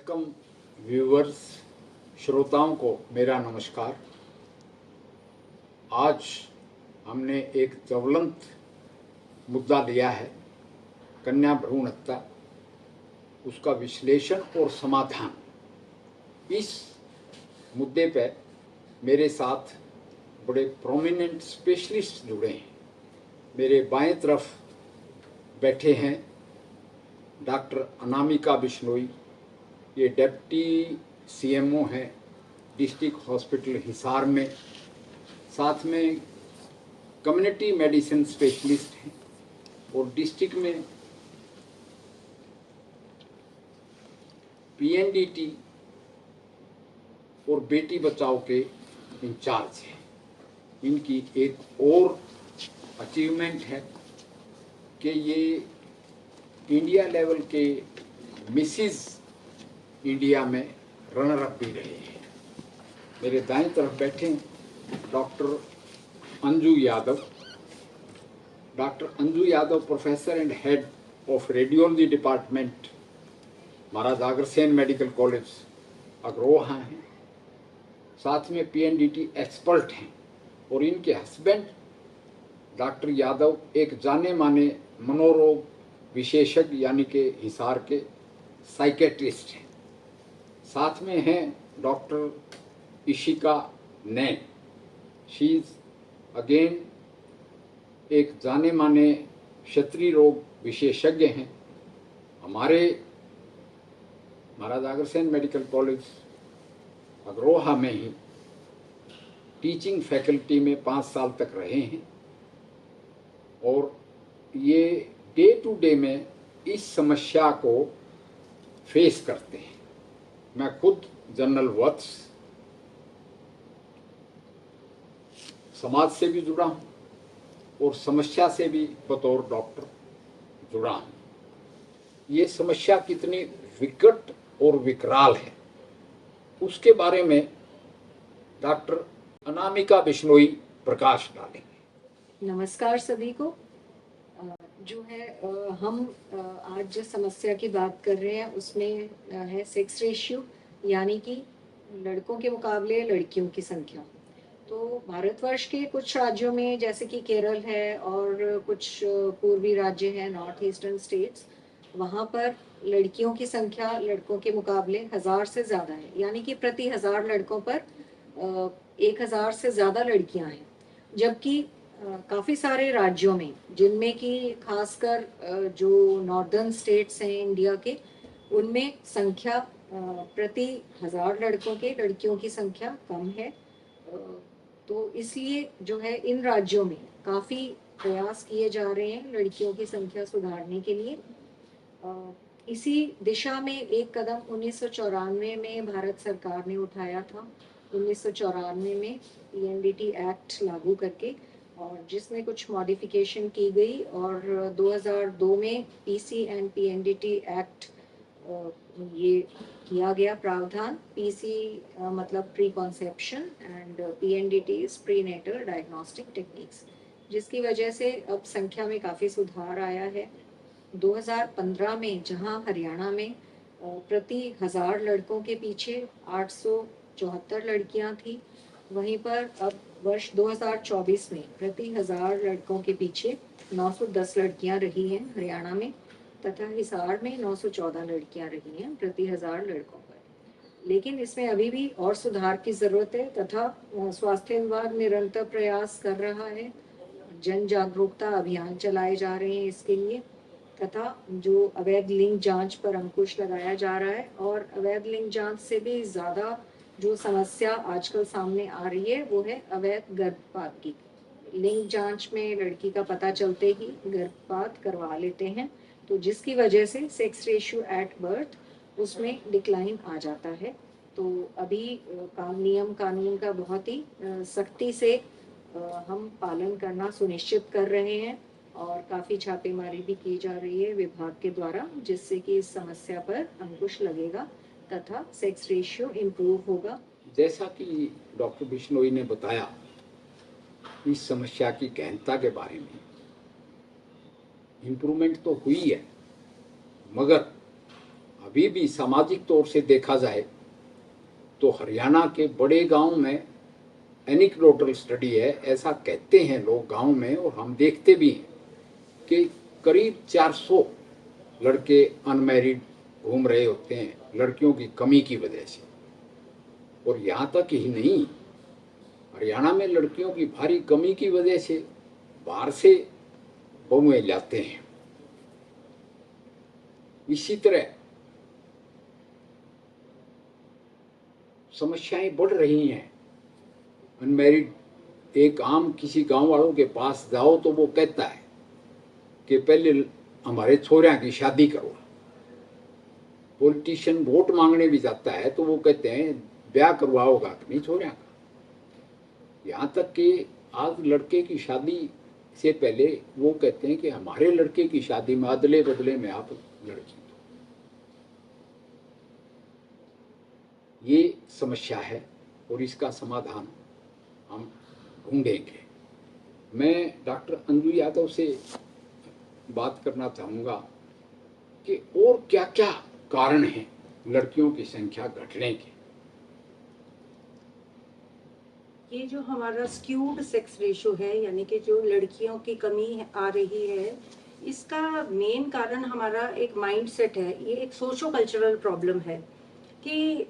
Welcome viewers, श्रोताओं को मेरा नमस्कार। आज हमने एक ज्वलंत मुद्दा लिया है, कन्या भ्रूण हत्या, उसका विश्लेषण और समाधान। इस मुद्दे पर मेरे साथ बड़े प्रोमिनेंट स्पेशलिस्ट जुड़े हैं। मेरे बाएं तरफ बैठे हैं डॉक्टर अनामिका बिश्नोई, ये डिप्टी सीएमओ हैं डिस्ट्रिक्ट हॉस्पिटल हिसार में, साथ में कम्युनिटी मेडिसिन स्पेशलिस्ट हैं और डिस्ट्रिक्ट में पीएनडीटी और बेटी बचाओ के इंचार्ज हैं। इनकी एक और अचीवमेंट है कि ये इंडिया लेवल के मिसिस इंडिया में रनर अप भी रहे हैं। मेरे दाएं तरफ बैठे doctor Anju Yadav. Doctor Anju Yadav professor and head of radiology department Maharaj Agrasen medical college Agroha हैं, साथ में पीएनडीटी एक्सपर्ट हैं। और इनके हस्बैंड डॉक्टर यादव एक जाने माने मनोरोग विशेषज्ञ यानी कि हिसार के साइकेट्रिस्ट हैं। साथ में हैं doctor Ishika Nain, she is again एक जाने माने क्षत्रिय रोग विशेषज्ञ हैं। हमारे महाराज अग्रसेन मेडिकल कॉलेज अग्रोहा में ही टीचिंग फैकल्टी में 5 साल तक रहे हैं और ये डे टू डे में इस समस्या को फेस करते हैं। मैं खुद जनरल वत्स समाज से भी जुड़ा हूं और समस्या से भी बतौर डॉक्टर जुड़ा हूं। ये समस्या कितनी विकट और विकराल है उसके बारे में डॉक्टर अनामिका बिश्नोई प्रकाश डालेंगे। नमस्कार सभी को। जो है हम आज जिस समस्या की बात कर रहे हैं उसमें है सेक्स रेशियो, यानी कि लड़कों के मुकाबले लड़कियों की संख्या। तो भारतवर्ष के कुछ राज्यों में जैसे कि केरल है और कुछ पूर्वी राज्य हैं, नॉर्थ ईस्टर्न स्टेट्स, वहाँ पर लड़कियों की संख्या लड़कों के मुकाबले 1000 से ज़्यादा है, यानी कि प्रति 1000 लड़कों पर 1000 से ज़्यादा लड़कियाँ हैं। जबकि काफ़ी सारे राज्यों में, जिनमें कि खासकर जो नॉर्दर्न स्टेट्स हैं इंडिया के, उनमें संख्या प्रति 1000 लड़कों के लड़कियों की संख्या कम है। तो इसलिए जो है इन राज्यों में काफ़ी प्रयास किए जा रहे हैं लड़कियों की संख्या सुधारने के लिए। इसी दिशा में एक कदम 1994 में भारत सरकार ने उठाया था। 1994 में पीएनडीटी एक्ट लागू करके, और जिसमें कुछ मॉडिफिकेशन की गई, और 2002 में पीसी एंड पीएनडीटी एक्ट ये किया गया प्रावधान। पीसी मतलब pre conception and PNDT is prenatal diagnostic techniques, जिसकी वजह से अब संख्या में काफ़ी सुधार आया है। 2015 में जहां हरियाणा में प्रति 1000 लड़कों के पीछे 874 लड़कियां थी, वहीं पर अब वर्ष 2024 में प्रति 1000 लड़कों के पीछे 910 लड़कियां रही हैं हरियाणा में, तथा हिसार में 914 लड़कियां रही हैं प्रति 1000 लड़कों पर। लेकिन इसमें अभी भी और सुधार की ज़रूरत है, तथा स्वास्थ्य विभाग निरंतर प्रयास कर रहा है। जन जागरूकता अभियान चलाए जा रहे हैं इसके लिए, तथा जो अवैध लिंग जांच पर अंकुश लगाया जा रहा है। और अवैध लिंग जांच से भी ज़्यादा जो समस्या आजकल सामने आ रही है वो है अवैध गर्भपात की। लिंग जांच में लड़की का पता चलते ही गर्भपात करवा लेते हैं, तो जिसकी वजह से सेक्स रेशियो एट बर्थ उसमें डिक्लाइन आ जाता है। तो अभी नियम कानून का बहुत ही सख्ती से हम पालन करना सुनिश्चित कर रहे हैं, और काफ़ी छापेमारी भी की जा रही है विभाग के द्वारा, जिससे कि इस समस्या पर अंकुश लगेगा तथा सेक्स रेशियो इम्प्रूव होगा। जैसा कि डॉक्टर बिश्नोई ने बताया, इस समस्या की गहनता के बारे में इम्प्रूवमेंट तो हुई है, मगर अभी भी सामाजिक तौर से देखा जाए तो हरियाणा के बड़े गांव में एनिक्डोटल स्टडी है, ऐसा कहते हैं लोग गांव में और हम देखते भी हैं कि करीब 400 लड़के अनमैरिड घूम रहे होते हैं लड़कियों की कमी की वजह से। और यहाँ तक ही नहीं, हरियाणा में लड़कियों की भारी कमी की वजह से बाहर से बहुएं लाते हैं। इसी तरह समस्याएं बढ़ रही हैं। अनमैरिड, एक आम किसी गांव वालों के पास जाओ तो वो कहता है कि पहले हमारे छोरिया की शादी करो। पॉलिटिशियन वोट मांगने भी जाता है तो वो कहते हैं ब्याह करवाओगा कि नहीं छोरिया का। यहाँ तक कि आज लड़के की शादी से पहले वो कहते हैं कि हमारे लड़के की शादी में अदले बदले में आप लड़की दो। ये समस्या है और इसका समाधान हम ढूंढेंगे। मैं डॉक्टर अंजू यादव से बात करना चाहूँगा कि और क्या क्या कारण हैं लड़कियों की संख्या घटने के। ये जो हमारा स्क्यूड सेक्स रेशो है, यानी कि जो लड़कियों की कमी आ रही है, इसका मेन कारण हमारा एक माइंडसेट है। ये एक सोशो कल्चरल प्रॉब्लम है कि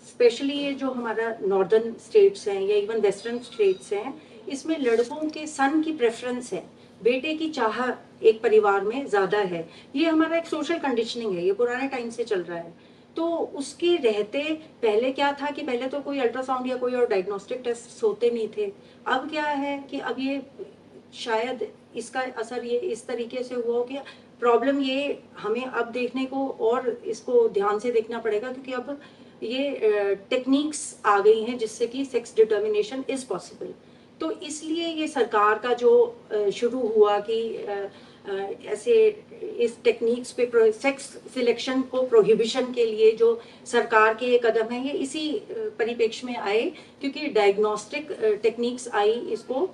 स्पेशली ये जो हमारा नॉर्दर्न स्टेट्स हैं या इवन वेस्टर्न स्टेट्स हैं, इसमें लड़कों के सन की प्रेफरेंस है, बेटे की चाह एक परिवार में ज़्यादा है। ये हमारा एक सोशल कंडीशनिंग है, ये पुराने टाइम से चल रहा है। तो उसके रहते पहले क्या था कि पहले तो कोई अल्ट्रासाउंड या कोई और डायग्नोस्टिक टेस्ट होते नहीं थे। अब क्या है कि अब ये शायद इसका असर ये इस तरीके से हुआ हो कि प्रॉब्लम ये हमें अब देखने को और इसको ध्यान से देखना पड़ेगा, क्योंकि अब ये टेक्निक्स आ गई हैं जिससे कि सेक्स डिटर्मिनेशन इज पॉसिबल। तो इसलिए ये सरकार का जो शुरू हुआ कि ऐसे इस टेक्निक्स पे सेक्स सिलेक्शन को प्रोहिबिशन के लिए जो सरकार के ये कदम है, ये इसी परिप्रेक्ष्य में आए क्योंकि डायग्नोस्टिक टेक्निक्स आई इसको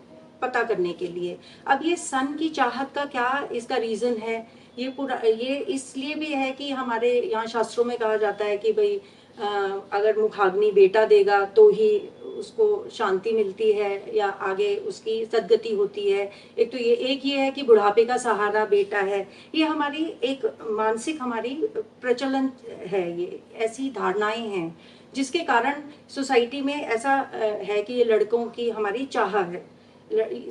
पता करने के लिए। अब ये सन की चाहत का क्या इसका रीजन है, ये पूरा ये इसलिए भी है कि हमारे यहाँ शास्त्रों में कहा जाता है कि भाई अगर मुखाग्नि बेटा देगा तो ही उसको शांति मिलती है या आगे उसकी सद्गति होती है। एक तो ये है कि बुढ़ापे का सहारा बेटा है। ये हमारी एक मानसिक हमारी प्रचलन है, ये ऐसी धारणाएं हैं जिसके कारण सोसाइटी में ऐसा है कि ये लड़कों की हमारी चाह है,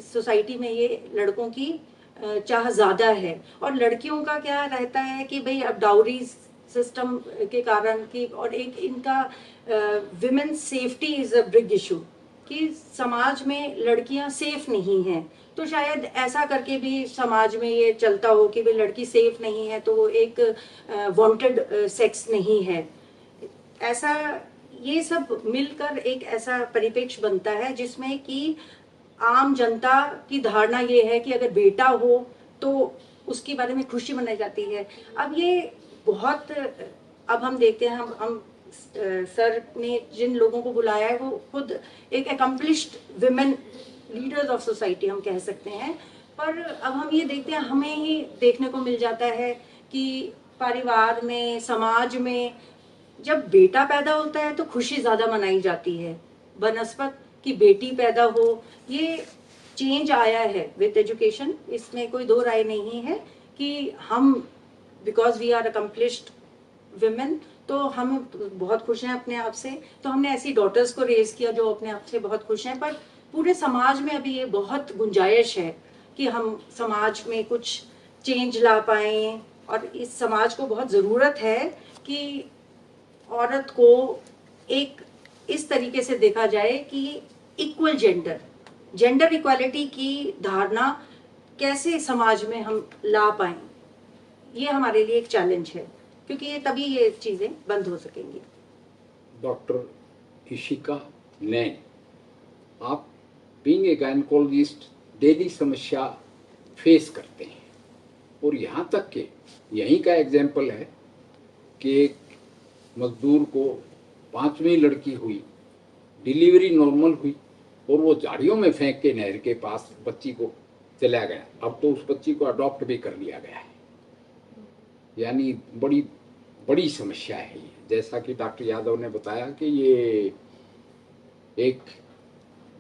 सोसाइटी में ये लड़कों की चाह ज्यादा है। और लड़कियों का क्या रहता है कि भाई अब डाउरी सिस्टम के कारण की, और एक इनका women safety is a big issue कि समाज में लड़कियां सेफ नहीं हैं। तो शायद ऐसा करके भी समाज में ये चलता हो कि भाई लड़की सेफ नहीं है तो वो एक वांटेड सेक्स नहीं है। ऐसा ये सब मिलकर एक ऐसा परिप्रेक्ष्य बनता है जिसमें कि आम जनता की धारणा ये है कि अगर बेटा हो तो उसके बारे में खुशी मनाई जाती है। अब ये बहुत, अब हम देखते हैं, हम सर ने जिन लोगों को बुलाया है वो खुद एक accomplished women leaders of society हम कह सकते हैं। पर अब हम ये देखते हैं, हमें ही देखने को मिल जाता है कि परिवार में, समाज में जब बेटा पैदा होता है तो खुशी ज्यादा मनाई जाती है बनस्पत कि बेटी पैदा हो। ये चेंज आया है विद एजुकेशन, इसमें कोई दो राय नहीं है कि हम because we are accomplished women तो हम बहुत खुश हैं अपने आप से, तो हमने ऐसी डॉटर्स को रेज किया जो अपने आप से बहुत खुश हैं। पर पूरे समाज में अभी ये बहुत गुंजाइश है कि हम समाज में कुछ चेंज ला पाएं, और इस समाज को बहुत ज़रूरत है कि औरत को एक इस तरीके से देखा जाए कि इक्वल जेंडर इक्वालिटी की धारणा कैसे समाज में हम ला पाएं। ये हमारे लिए एक चैलेंज है, क्योंकि ये तभी ये चीजें बंद हो सकेंगी। डॉक्टर इशिका नैन, आप बीइंग ए गायनेकोलॉजिस्ट डेली समस्या फेस करते हैं, और यहाँ तक कि यहीं का एग्जाम्पल है कि एक मजदूर को 5वीं लड़की हुई, डिलीवरी नॉर्मल हुई और वो झाड़ियों में फेंक के नहर के पास बच्ची को चला गया। अब तो उस बच्ची को अडॉप्ट भी कर लिया गया है। यानी बड़ी बड़ी समस्या है ये। जैसा कि डॉक्टर यादव ने बताया कि ये एक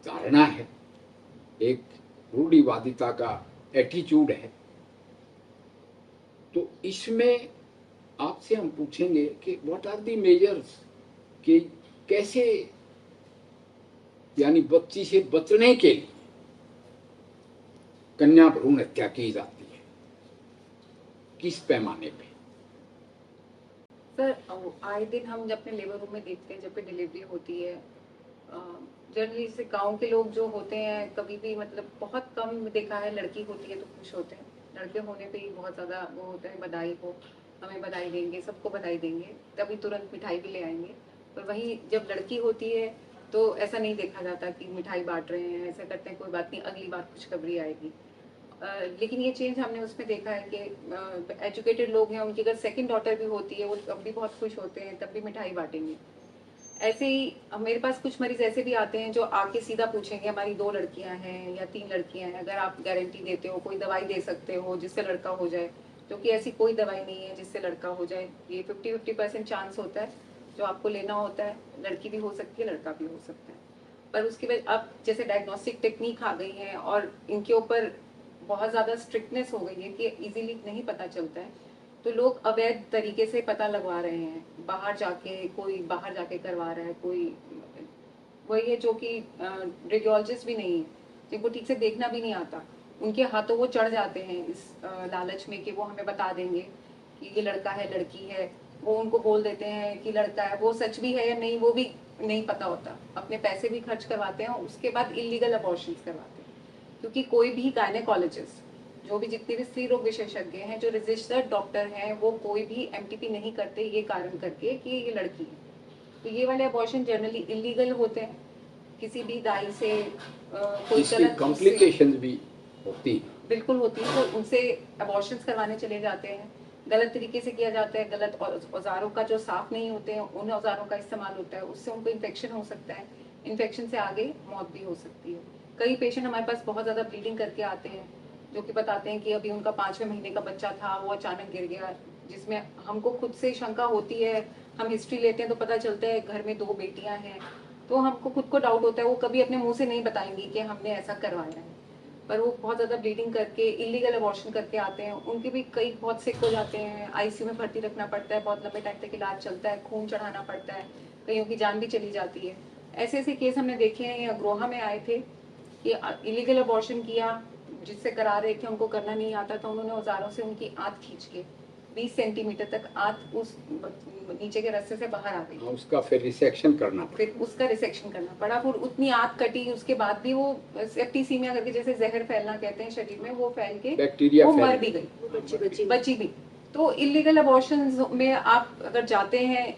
धारणा है, एक रूढ़िवादिता का एटीट्यूड है। तो इसमें आपसे हम पूछेंगे कि व्हाट आर दी मेजर्स, कि कैसे यानी बच्ची से बचने के लिए कन्या भ्रूण हत्या की जाती है, किस पैमाने पे? सर आए दिन हम जब अपने लेबर रूम में देखते हैं, जब भी डिलीवरी होती है, जनरली से गांव के लोग जो होते हैं, कभी भी मतलब बहुत कम देखा है लड़की होती है तो खुश होते हैं, लड़के होने पे ही बहुत ज़्यादा वो होता है, बधाई हो, हमें बधाई देंगे, सबको बधाई देंगे, तभी तुरंत मिठाई भी ले आएंगे। पर वहीं जब लड़की होती है तो ऐसा नहीं देखा जाता कि मिठाई बांट रहे हैं, ऐसा करते हैं, कोई बात नहीं, अगली बार खुशखबरी आएगी। लेकिन ये चेंज हमने उसमें देखा है कि एजुकेटेड लोग हैं, उनकी अगर सेकंड डॉटर भी होती है वो तब भी बहुत खुश होते हैं, तब भी मिठाई बांटेंगे। ऐसे ही मेरे पास कुछ मरीज ऐसे भी आते हैं जो आके सीधा पूछेंगे, हमारी 2 लड़कियां हैं या 3 लड़कियां हैं, अगर आप गारंटी देते हो, कोई दवाई दे सकते हो जिससे लड़का हो जाए, क्योंकि ऐसी कोई दवाई नहीं है जिससे लड़का हो जाए। ये 50-50% चांस होता है जो आपको लेना होता है, लड़की भी हो सकती है, लड़का भी हो सकता है। पर उसके बाद अब जैसे डायग्नोस्टिक टेक्निक आ गई है और इनके ऊपर बहुत ज़्यादा स्ट्रिक्टनेस हो गई है कि इजीली नहीं पता चलता है, तो लोग अवैध तरीके से पता लगवा रहे हैं, बाहर जाके करवा रहा है, कोई वही है जो कि रेडियोलॉजिस्ट भी नहीं है, जिनको ठीक से देखना भी नहीं आता, उनके हाथों वो चढ़ जाते हैं इस लालच में कि वो हमें बता देंगे कि ये लड़का है लड़की है, वो उनको बोल देते हैं कि लड़का है, वो सच भी है या नहीं वो भी नहीं पता होता, अपने पैसे भी खर्च करवाते हैं, उसके बाद इलीगल अबॉर्शन करवाते हैं। क्योंकि कोई भी गायनेकोलॉजिस्ट, जो भी जितने भी स्त्री रोग विशेषज्ञ हैं, जो रजिस्टर्ड डॉक्टर हैं, वो कोई भी एमटीपी नहीं करते ये कारण करके कि ये लड़की है। तो ये वाले अबॉर्शन जनरली इलीगल होते हैं, किसी भी दाई से कोई इसकी गलत कॉम्प्लिकेशंस भी होती है। बिल्कुल होती है, तो उनसे अबॉर्शन करवाने चले जाते हैं, गलत तरीके से किया जाता है, गलत औजारों का जो साफ नहीं होते हैं उन औजारों का इस्तेमाल होता है, उससे उनको इन्फेक्शन हो सकता है, इन्फेक्शन से आगे मौत भी हो सकती है। कई पेशेंट हमारे पास बहुत ज़्यादा ब्लीडिंग करके आते हैं, जो कि बताते हैं कि अभी उनका 5वें महीने का बच्चा था, वो अचानक गिर गया, जिसमें हमको खुद से शंका होती है, हम हिस्ट्री लेते हैं तो पता चलता है घर में 2 बेटियां हैं, तो हमको खुद को डाउट होता है, वो कभी अपने मुंह से नहीं बताएंगी कि हमने ऐसा करवाया है, पर वो बहुत ज़्यादा ब्लीडिंग करके इलीगल अबॉर्शन करके आते हैं, उनके भी कई बहुत सिक हो जाते हैं, आईसीयू में भर्ती रखना पड़ता है, बहुत लंबे टाइम तक इलाज चलता है, खून चढ़ाना पड़ता है, कईयों की जान भी चली जाती है। ऐसे ऐसे केस हमने देखे हैं। अग्रोहा में आए थे कि इलीगल अबॉर्शन किया, जिससे करा रहे थे, उनको करना नहीं आता था, उन्होंने औजारों से उनकी आंत खींच के 20 सेंटीमीटर तक आंत उस नीचे के रास्ते से बाहर आ गई, उसका फिर रिसेक्शन करना पड़ा, फिर उसका रिसेक्शन करना पड़ा, फिर उतनी आंत कटी, उसके बाद भी वो सेप्टिसीमिया करके, जैसे जहर फैलना कहते हैं शरीर में, वो फैल के बैक्टीरिया वो फैल मर भी गई। गई, बची भी। तो इलीगल अबॉर्शंस में आप अगर जाते हैं,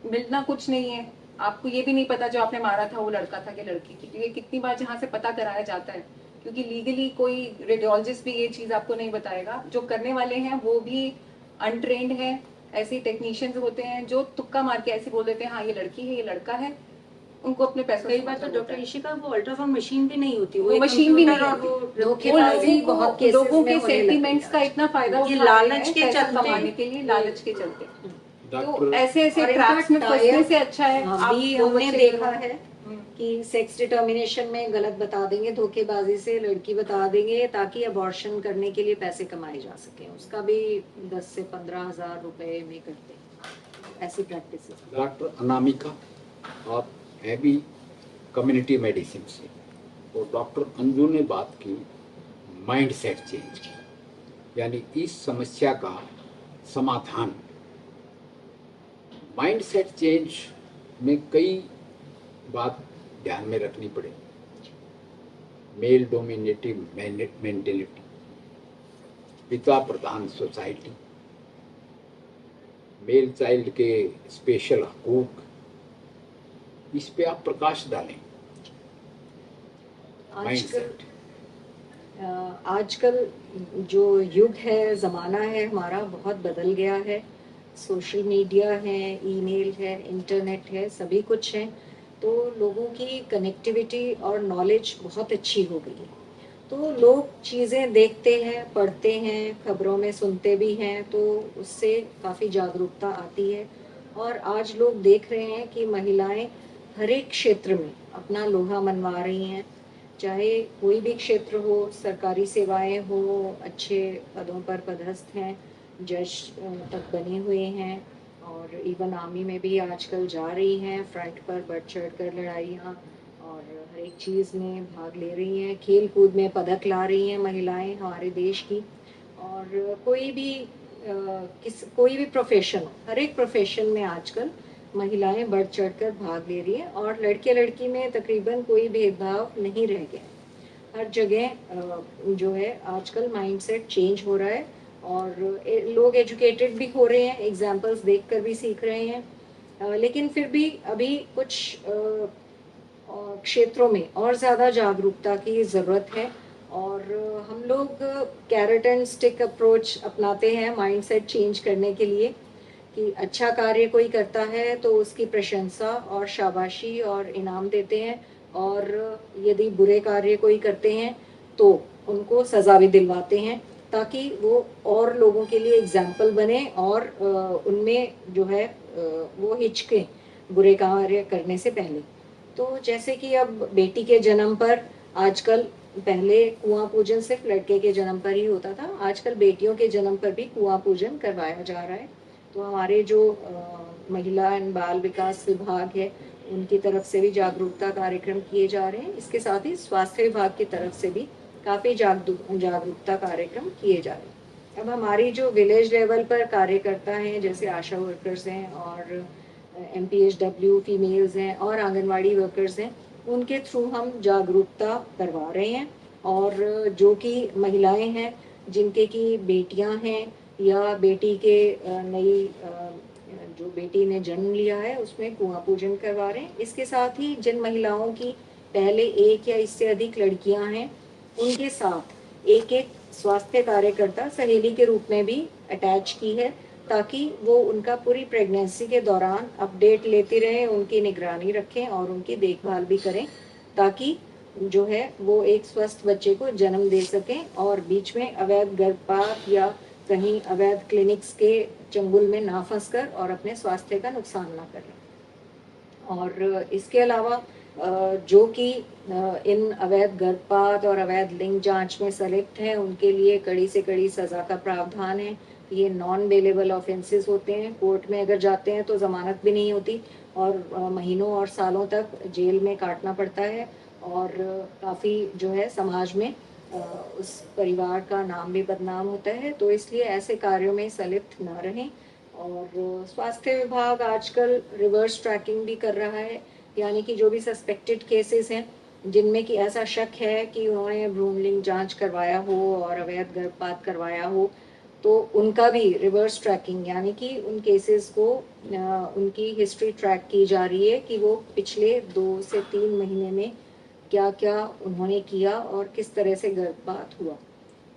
मिलना कुछ नहीं है, आपको ये भी नहीं पता जो आपने मारा था वो लड़का था कि लड़की थी, क्योंकि कितनी बार जहाँ से पता कराया जाता है, क्योंकि लीगली कोई रेडियोलॉजिस्ट भी ये चीज आपको नहीं बताएगा, जो करने वाले हैं वो भी अनट्रेंड है, ऐसे टेक्नीशियंस होते हैं जो तुक्का मार के ऐसे बोल देते हैं हाँ ये लड़की है, ये लड़का है, उनको अपने पैसों कई से बार तो मतलब डॉक्टर होता है। ईशिका वो अल्ट्रासाउंड मशीन भी नहीं होती, वो एक मशीन भी कंप्यूटर नहीं और होती। वो धोखेबाजी वो बहुत केसेस लोगों में के होने लगी सेंटीमेंट्स का आज। इतना फायदा ये उठा रहे लालच हैं, के पैसा चलते, कमाने के लिए, लालच के चलते। तो डॉक्टर ऐसे ऐसे और ट्रैप्स में इनका फंसने टाइप से अच्छा है आप भी 2 हमने बच्चे देखा करो। है कि सेक्स डिटर्मिनेशन में गलत बता देंगे, धोखेबाजी से लड़की बता देंगे ताकि अबॉर्शन करने के लिए पैसे कमाए जा सके, उसका भी 10 से 15,000 रुपए में करते हैं, ऐसी प्रैक्टिस। डॉक्टर अनामिका, आप है भी कम्युनिटी मेडिसिन से, और डॉक्टर अंजू ने बात की माइंड सेट चेंज की, यानी इस समस्या का समाधान। माइंड सेट चेंज में कई बात ध्यान में रखनी पड़े, मेल डोमिनेटिव मेंटेलिटी, पिता प्रधान सोसाइटी, मेल चाइल्ड के स्पेशल हकूक, इस पे आप प्रकाश डालें। आजकल जो युग है, ज़माना है हमारा, बहुत बदल गया है, सोशल मीडिया है, ईमेल है, इंटरनेट है, सभी कुछ है, तो लोगों की कनेक्टिविटी और नॉलेज बहुत अच्छी हो गई है। तो लोग चीज़ें देखते हैं, पढ़ते हैं, खबरों में सुनते भी हैं, तो उससे काफ़ी जागरूकता आती है। और आज लोग देख रहे हैं कि महिलाएं हर एक क्षेत्र में अपना लोहा मनवा रही हैं, चाहे कोई भी क्षेत्र हो, सरकारी सेवाएं हो, अच्छे पदों पर पदस्थ हैं, जज तक बने हुए हैं, और इवन आर्मी में भी आजकल जा रही हैं, फ्रंट पर बढ़ चढ़ कर लड़ाइयाँ, और हर एक चीज़ में भाग ले रही हैं, खेल कूद में पदक ला रही हैं महिलाएं हमारे देश की। और कोई भी प्रोफेशन हो, हर एक प्रोफेशन में आजकल महिलाएं बढ़ चढ़कर भाग ले रही हैं, और लड़के लड़की में तकरीबन कोई भेदभाव नहीं रह गया। हर जगह जो है आजकल माइंडसेट चेंज हो रहा है, और लोग एजुकेटेड भी हो रहे हैं, एग्जाम्पल्स देखकर भी सीख रहे हैं। लेकिन फिर भी अभी कुछ क्षेत्रों में और ज़्यादा जागरूकता की ज़रूरत है, और हम लोग कैरेट एंड स्टिक अप्रोच अपनाते हैं माइंडसेट चेंज करने के लिए, कि अच्छा कार्य कोई करता है तो उसकी प्रशंसा और शाबाशी और इनाम देते हैं, और यदि बुरे कार्य कोई करते हैं तो उनको सज़ा भी दिलवाते हैं, ताकि वो और लोगों के लिए एग्जाम्पल बने, और उनमें जो है वो हिचकें बुरे कार्य करने से पहले। तो जैसे कि अब बेटी के जन्म पर आजकल, पहले कुआं पूजन सिर्फ लड़के के जन्म पर ही होता था, आजकल बेटियों के जन्म पर भी कुआं पूजन करवाया जा रहा है। तो हमारे जो महिला एंड बाल विकास विभाग है, उनकी तरफ से भी जागरूकता कार्यक्रम किए जा रहे हैं। इसके साथ ही स्वास्थ्य विभाग की तरफ से भी काफ़ी जागरूकता कार्यक्रम किए जा रहे हैं। अब हमारी जो विलेज लेवल पर कार्यकर्ता हैं, जैसे आशा वर्कर्स हैं, और MPHW फीमेल्स हैं, और आंगनवाड़ी वर्कर्स हैं, उनके थ्रू हम जागरूकता करवा रहे हैं। और जो कि महिलाएं हैं जिनके की बेटियां हैं, या बेटी के जो बेटी ने जन्म लिया है उसमें कुआं पूजन करवा रहे हैं। इसके साथ ही जिन महिलाओं की पहले एक या इससे अधिक लड़कियां हैं, उनके साथ एक एक स्वास्थ्य कार्यकर्ता सहेली के रूप में भी अटैच की है, ताकि वो उनका पूरी प्रेगनेंसी के दौरान अपडेट लेती रहें, उनकी निगरानी रखें और उनकी देखभाल भी करें, ताकि जो है वो एक स्वस्थ बच्चे को जन्म दे सकें, और बीच में अवैध गर्भपात या कहीं अवैध क्लिनिक्स के चंगुल में ना फंसकर और अपने स्वास्थ्य का नुकसान ना करें। और इसके अलावा जो कि इन अवैध गर्भपात और अवैध लिंग जांच में संलिप्त हैं, उनके लिए कड़ी से कड़ी सज़ा का प्रावधान है। ये नॉन बेलेबल ऑफेंसेस होते हैं, कोर्ट में अगर जाते हैं तो ज़मानत भी नहीं होती, और महीनों और सालों तक जेल में काटना पड़ता है, और काफ़ी जो है समाज में उस परिवार का नाम भी बदनाम होता है। तो इसलिए ऐसे कार्यों में संलिप्त ना रहें। और स्वास्थ्य विभाग आजकल रिवर्स ट्रैकिंग भी कर रहा है, यानी कि जो भी सस्पेक्टेड केसेस हैं, जिनमें कि ऐसा शक है कि उन्होंने भ्रूण लिंग जांच करवाया हो और अवैध गर्भपात करवाया हो, तो उनका भी रिवर्स ट्रैकिंग, यानी कि उन केसेस को उनकी हिस्ट्री ट्रैक की जा रही है, कि वो पिछले 2 से 3 महीने में क्या क्या उन्होंने किया और किस तरह से गर्भपात हुआ।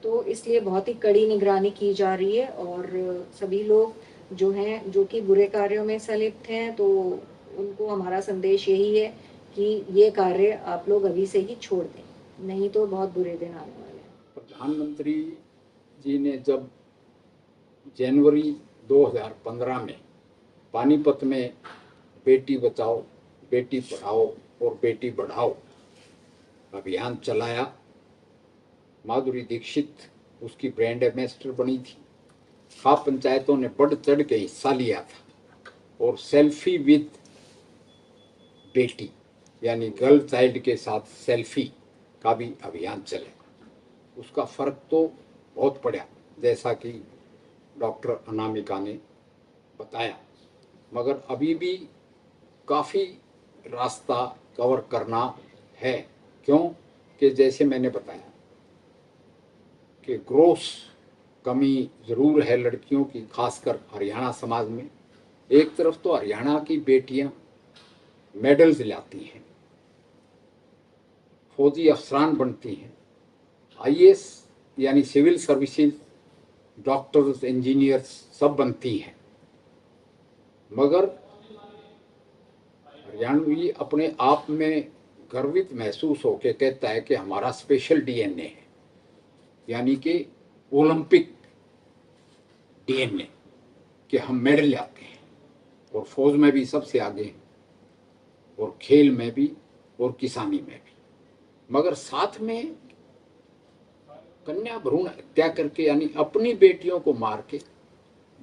तो इसलिए बहुत ही कड़ी निगरानी की जा रही है, और सभी लोग जो हैं, जो कि बुरे कार्यों में संलिप्त हैं, तो उनको हमारा संदेश यही है कि ये कार्य आप लोग अभी से ही छोड़ दें, नहीं तो बहुत बुरे दिन आने वाले हैं। प्रधानमंत्री जी ने जब जनवरी 2015 में पानीपत में बेटी बचाओ, बेटी पढ़ाओ और बेटी बढ़ाओ अभियान चलाया, माधुरी दीक्षित उसकी ब्रांड एम्बेसडर बनी थी। खाप पंचायतों ने बढ़ चढ़ के हिस्सा लिया था, और सेल्फी विद बेटी यानी गर्ल चाइल्ड के साथ सेल्फी का भी अभियान चले। उसका फर्क तो बहुत पड़ा, जैसा कि डॉक्टर अनामिका ने बताया, मगर अभी भी काफ़ी रास्ता कवर करना है। क्यों कि जैसे मैंने बताया कि ग्रोस कमी ज़रूर है लड़कियों की, खासकर हरियाणा समाज में। एक तरफ तो हरियाणा की बेटियां मेडल्स लाती हैं, फौजी अफसरान बनती हैं, IAS यानी सिविल सर्विसेज, डॉक्टर्स, इंजीनियर्स सब बनती हैं, मगर हरियाणवी अपने आप में गर्वित महसूस होकर कहता है कि हमारा स्पेशल DNA है। यानी कि ओलंपिक डीएनए कि हम मेडल लाते हैं, और फौज में भी सबसे आगे हैं, और खेल में भी, और किसानी में भी। मगर साथ में कन्या भ्रूण हत्या करके, यानी अपनी बेटियों को मार के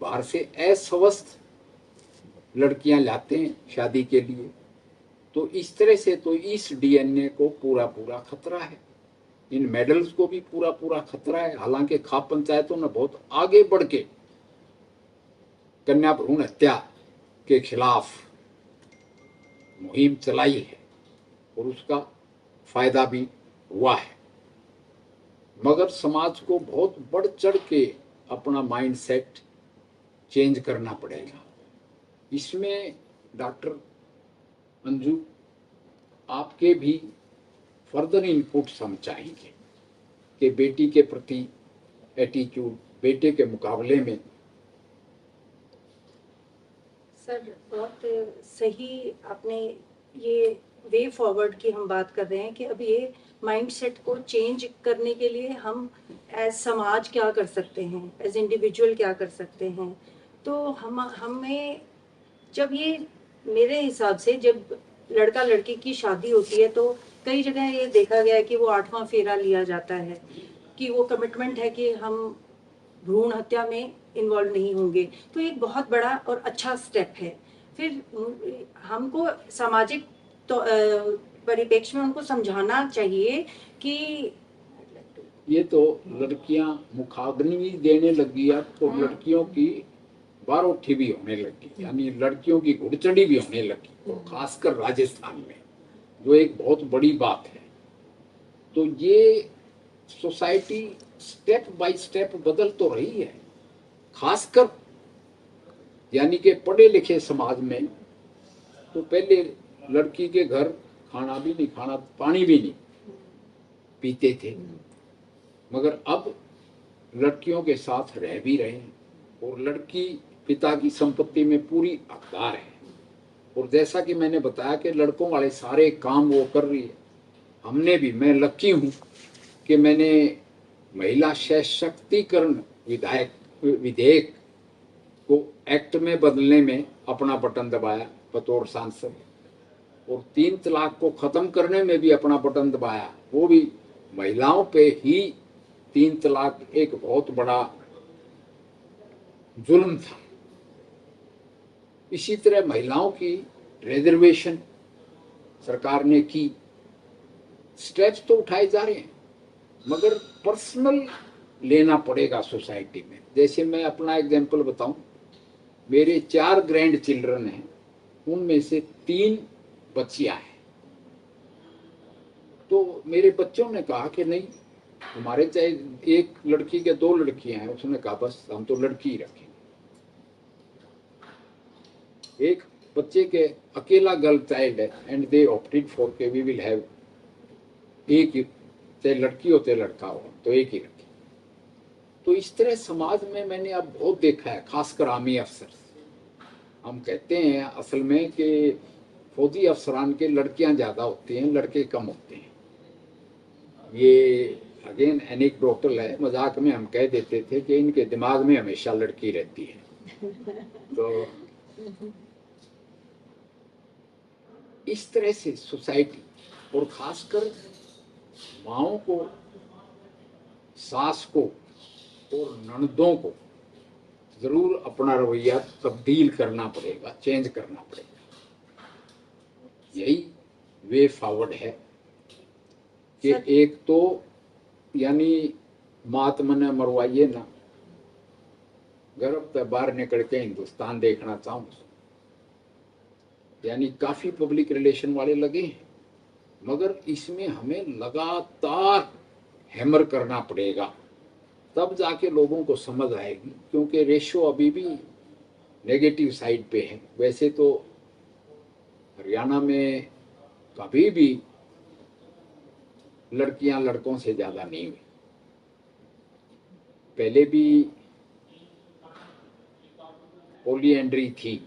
बाहर से अस्वस्थ लड़कियां लाते हैं शादी के लिए। तो इस तरह से तो इस डीएनए को पूरा पूरा खतरा है, इन मेडल्स को भी पूरा पूरा खतरा है। हालांकि खाप पंचायतों ने बहुत आगे बढ़ के कन्या भ्रूण हत्या के खिलाफ मुहिम चलाई है, और उसका फायदा भी हुआ है। मगर समाज को बहुत बढ़ चढ़ के अपना माइंडसेट चेंज करना पड़ेगा। इसमें डॉक्टर अंजू, आपके भी फर्दर इनपुट्स हम चाहेंगे कि बेटी के प्रति एटीट्यूड बेटे के मुकाबले में। सर बहुत सही आपने ये वे फॉरवर्ड की हम बात कर रहे हैं कि अब ये माइंडसेट को चेंज करने के लिए हम एज समाज क्या कर सकते हैं, एज इंडिविजुअल क्या कर सकते हैं। तो हमें जब ये, मेरे हिसाब से जब लड़का लड़की की शादी होती है तो कई जगह ये देखा गया है कि वो 8वां फेरा लिया जाता है, कि वो कमिटमेंट है कि हम भ्रूण हत्या में इन्वॉल्व नहीं होंगे। तो एक बहुत बड़ा और अच्छा स्टेप है। फिर हमको सामाजिक तो परिप्रेक्ष्य में उनको समझाना चाहिए कि ये तो लड़कियां मुखाग्नि भी देने लगी अब तो लड़कियों की बारोठी भी होने लगी, यानी लड़कियों की घुड़चढ़ी भी होने लगी, और खासकर राजस्थान में, जो एक बहुत बड़ी बात है। तो ये सोसाइटी स्टेप बाय स्टेप बदल तो रही है, खासकर यानी कि पढ़े लिखे समाज में। तो पहले लड़की के घर खाना भी नहीं, खाना पानी भी नहीं पीते थे, मगर अब लड़कियों के साथ रह भी रहे हैं, और लड़की पिता की संपत्ति में पूरी हकदार है। और जैसा कि मैंने बताया कि लड़कों वाले सारे काम वो कर रही है। हमने भी, मैं लकी हूँ कि मैंने महिला सशक्तिकरण विधेयक को एक्ट में बदलने में अपना बटन दबाया बतौर सांसद, और 3 तलाक को खत्म करने में भी अपना बटन दबाया। वो भी महिलाओं पे ही 3 तलाक एक बहुत बड़ा जुल्म था। इसी तरह महिलाओं की रिजर्वेशन सरकार ने की, स्टेप्स तो उठाए जा रहे हैं, मगर पर्सनल लेना पड़ेगा सोसाइटी में। जैसे मैं अपना एग्जांपल बताऊं, मेरे 4 ग्रैंड चिल्ड्रन हैं, उनमें से 3 बच्चियां हैं। तो मेरे बच्चों ने कहा कि नहीं, हमारे चाहे एक लड़की के 2 लड़कियां हैं, उसने कहा बस हम तो लड़की ही रखेंगे। एक बच्चे के अकेला गर्ल चाइल्ड है, एंड दे ऑप्टेड फॉर के वी विल हैव एक ही, चाहे लड़की हो चाहे लड़का हो, तो एक ही रखें। तो इस तरह समाज में मैंने अब बहुत देखा है, खासकर आर्मी अफसर। हम कहते हैं असल में कि फौजी अफसरान के लड़कियां ज्यादा होती हैं, लड़के कम होते हैं। ये अगेन एनेक्डोटल है, मजाक में हम कह देते थे कि इनके दिमाग में हमेशा लड़की रहती है। तो इस तरह से सोसाइटी, और खासकर माओं को, सास को और ननदों को जरूर अपना रवैया तब्दील करना पड़ेगा, चेंज करना पड़ेगा। यही वे फॉरवर्ड है कि एक तो यानी मात मने मरवाइए ना, गर्भ से बाहर निकल के हिंदुस्तान देखना चाहूँ, यानी काफी पब्लिक रिलेशन वाले लगे हैं, मगर इसमें हमें लगातार हैमर करना पड़ेगा, तब जाके लोगों को समझ आएगी। क्योंकि रेशो अभी भी नेगेटिव साइड पे है। वैसे तो हरियाणा में कभी भी लड़कियां लड़कों से ज्यादा नहीं हुई, पहले भी पॉलीएंड्री थी,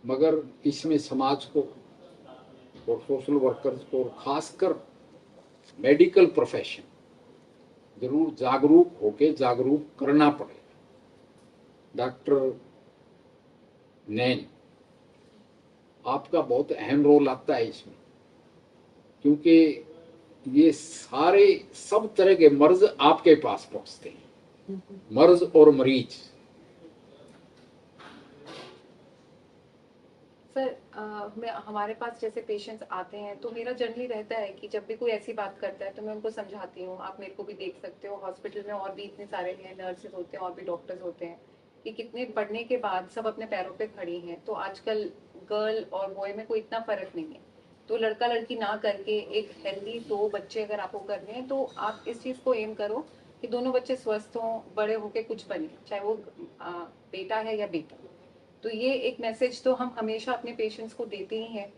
मगर इसमें समाज को और सोशल वर्कर्स को और खासकर मेडिकल प्रोफेशन जरूर जागरूक होके जागरूक करना पड़ेगा। डॉक्टर नैन, आपका बहुत अहम रोल आता है इसमें, क्योंकि ये सारे सब तरह के मर्ज आपके पास पहुंचते हैं, मर्ज और मरीज। सर हमारे पास जैसे पेशेंट्स आते हैं तो मेरा जनरली रहता है कि जब भी कोई ऐसी बात करता है तो मैं उनको समझाती हूँ, आप मेरे को भी देख सकते हो, हॉस्पिटल में और भी इतने सारे हैं, नर्सेज होते हैं और भी डॉक्टर्स होते हैं, कि कितने पढ़ने के बाद सब अपने पैरों पे खड़ी हैं। तो आजकल गर्ल और बॉय में कोई इतना फर्क नहीं है, तो लड़का लड़की ना करके एक हेल्दी 2 बच्चे अगर आपको करने हैं तो आप इस चीज़ को एम करो कि दोनों बच्चे स्वस्थ हों, बड़े होके कुछ बने, चाहे वो बेटा है या बेटा। तो ये एक मैसेज तो हम हमेशा अपने पेशेंट्स को देते ही हैं।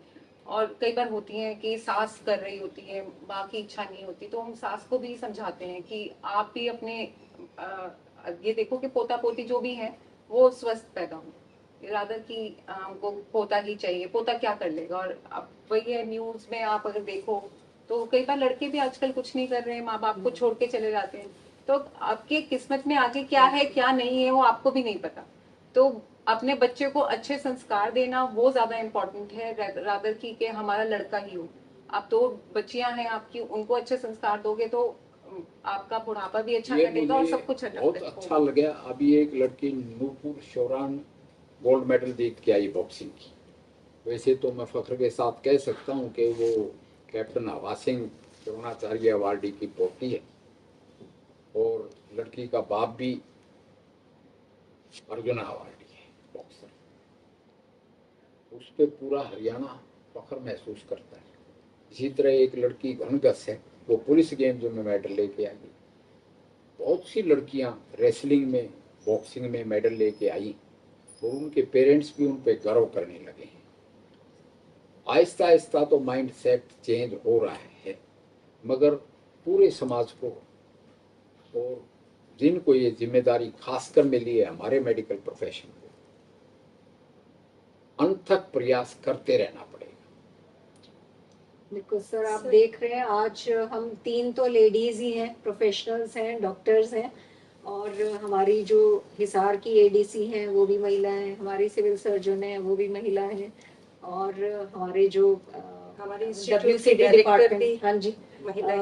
और कई बार होती हैं कि सास कर रही होती है, माँ की इच्छा नहीं होती, तो हम सास को भी समझाते हैं कि आप भी अपने ये देखो कि पोता पोती जो भी हैं वो स्वस्थ पैदा हो, रादर कि हमको पोता ही चाहिए, पोता क्या कर लेगा। और अब वही है, न्यूज में आप अगर देखो तो कई बार लड़के भी आजकल कुछ नहीं कर रहे हैं, माँ बाप को छोड़ के चले जाते हैं। तो आपकी किस्मत में आगे क्या है क्या नहीं है वो आपको भी नहीं पता। तो अपने बच्चे को अच्छे संस्कार देना वो ज्यादा इम्पोर्टेंट है, रादर की हमारा लड़का ही हो। आप 2 बच्चियां हैं आपकी, उनको अच्छे संस्कार दोगे तो आपका बुढ़ापा भी अच्छा ये कटेगा और मुझे सब कुछ बहुत अच्छा लगा। अभी एक लड़की नूपुर शौरान गोल्ड मेडल जीत के आई बॉक्सिंग की। वैसे तो मैं फख्र के साथ कह सकता हूँ कि वो कैप्टन हवा सिंह द्रोणाचार्य अवार्डी की पोती है, और लड़की का बाप भी अर्जुन अवार्डी है बॉक्सर। उस पर पूरा हरियाणा फख्र महसूस करता है। इसी तरह एक लड़की घनघस है, वो पुलिस गेम्स में मेडल लेके आई। बहुत सी लड़कियां रेसलिंग में, बॉक्सिंग में मेडल लेके आई, और उनके पेरेंट्स भी उन पे गर्व करने लगे हैं। आहिस्ता आहिस्ता तो माइंड सेट चेंज हो रहा है, मगर पूरे समाज को और जिनको ये जिम्मेदारी खासकर मिली है, हमारे मेडिकल प्रोफेशन को, अनथक प्रयास करते रहना पड़ेगा। बिल्कुल सर, आप देख रहे हैं आज हम 3 तो लेडीज ही हैं, प्रोफेशनल्स हैं, डॉक्टर्स हैं, और हमारी जो हिसार की एडीसी हैं वो भी महिला हैं, हमारी सिविल सर्जन हैं वो भी महिला हैं, और हमारे जो हमारे WCD डिपार्टमेंट, हाँ जी,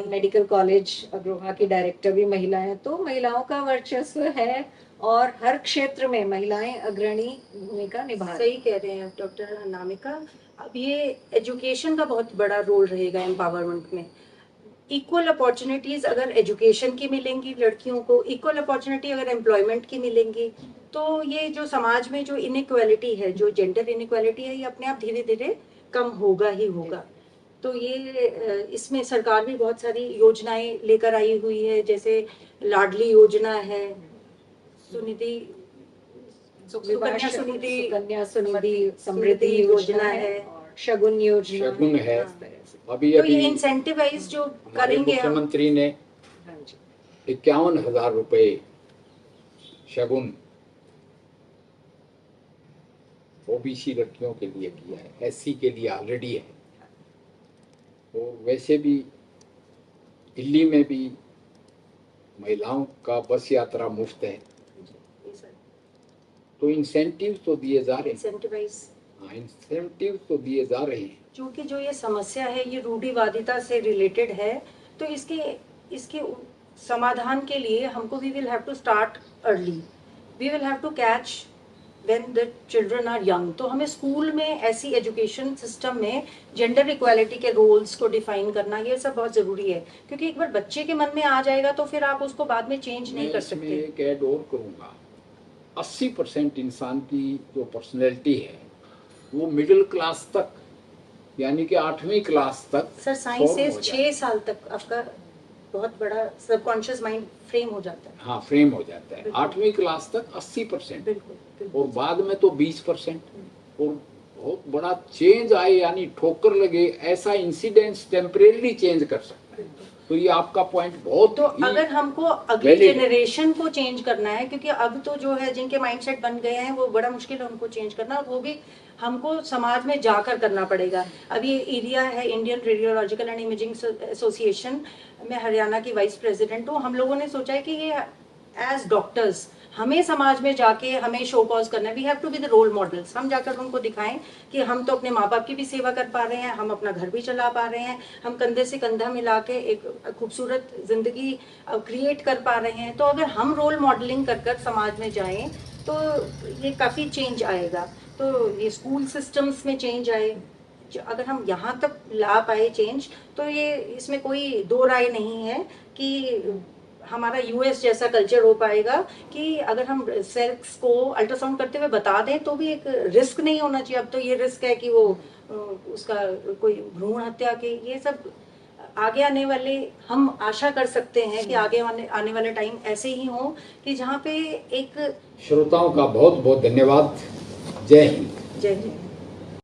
मेडिकल कॉलेज अग्रोहा की डायरेक्टर भी महिला हैं। तो महिलाओं का वर्चस्व है और हर क्षेत्र में महिलाएं अग्रणी भूमिका निभा रही सही कह रहे हैं डॉक्टर अनामिका। अब ये एजुकेशन का बहुत बड़ा रोल रहेगा एम्पावरमेंट में। इक्वल अपॉर्चुनिटीज अगर एजुकेशन की मिलेंगी लड़कियों को, इक्वल अपॉर्चुनिटी अगर एम्प्लॉयमेंट की मिलेंगी, तो ये जो समाज में जो इनइक्वालिटी है, जो जेंडर इनइक्वालिटी है, ये अपने आप धीरे धीरे कम होगा ही होगा। तो ये इसमें सरकार भी बहुत सारी योजनाएं लेकर आई हुई है, जैसे लाडली योजना है, सुनिधि सुकन्या सुनिधि समृद्धि योजना है, और शगुन योजना शगुन है। अभी तो अभी ये इंसेंटिवाइज जो हमारे करेंगे हम, मुख्यमंत्री ने हाँ जी, 51,000 रुपए शगुन ओबीसी लड़कियों के लिए किया है, एससी के लिए ऑलरेडी है। और वैसे भी दिल्ली में भी महिलाओं का बस यात्रा मुफ्त है, तो इंसेंटिव तो दिए जा रहे हैं। इंसेंटिव तो दिए जा रहे हैं। क्योंकि जो ये समस्या है ये रूढ़िवादिता से रिलेटेड है, तो इसके समाधान के लिए हमको we will have to start early, we will have to catch when the children are young. तो हमें स्कूल में ऐसी एजुकेशन सिस्टम में जेंडर इक्वालिटी के रोल्स को डिफाइन करना, ये सब बहुत जरूरी है, क्योंकि एक बार बच्चे के मन में आ जाएगा तो फिर आप उसको बाद में चेंज नहीं कर सकते। मैं एक ऐड और करूंगा, 80% इंसान की जो पर्सनैलिटी है वो मिडिल क्लास तक, यानी कि 8वीं क्लास तक। सर साइंस से 6 साल तक आपका बहुत बड़ा सबकॉन्शियस माइंड फ्रेम हो जाता है। हाँ, फ्रेम हो जाता है। 8वीं क्लास तक 80%, और बाद में तो 20%। और बहुत बड़ा चेंज आए, यानी ठोकर लगे, ऐसा इंसिडेंस टेम्परेरी चेंज कर सकता है। तो ये आपका पॉइंट बहुत तो ही अगर हमको अगली valid है। जनरेशन को चेंज करना है, क्योंकि अब तो जो है जिनके माइंडसेट बन गए हैं वो बड़ा मुश्किल है उनको चेंज करना, वो भी हमको समाज में जाकर करना पड़ेगा। अभी एरिया है Indian radiological and imaging association में हरियाणा की वाइस प्रेसिडेंट हूँ। हम लोगों ने सोचा है कि ये एज डॉक्टर्स हमें समाज में जाके हमें शो कॉज करना है। We have to be the role models. हम जाकर उनको दिखाएं कि हम तो अपने माँ बाप की भी सेवा कर पा रहे हैं, हम अपना घर भी चला पा रहे हैं, हम कंधे से कंधा मिला के एक खूबसूरत जिंदगी क्रिएट कर पा रहे हैं। तो अगर हम रोल मॉडलिंग कर कर समाज में जाएं तो ये काफ़ी चेंज आएगा। तो ये स्कूल सिस्टम्स में चेंज आए, अगर हम यहाँ तक ला पाए चेंज, तो ये इसमें कोई दो राय नहीं है कि हमारा यूएस जैसा कल्चर हो पाएगा कि अगर हम सेक्स को अल्ट्रासाउंड करते हुए बता दें तो भी एक रिस्क नहीं होना चाहिए। अब तो ये रिस्क है कि वो उसका कोई भ्रूण हत्या के, ये सब आगे आने वाले हम आशा कर सकते हैं कि आगे आने वाले टाइम ऐसे ही हो कि जहाँ पे एक श्रोताओं का बहुत बहुत धन्यवाद। जय हिंद। जय हिंद।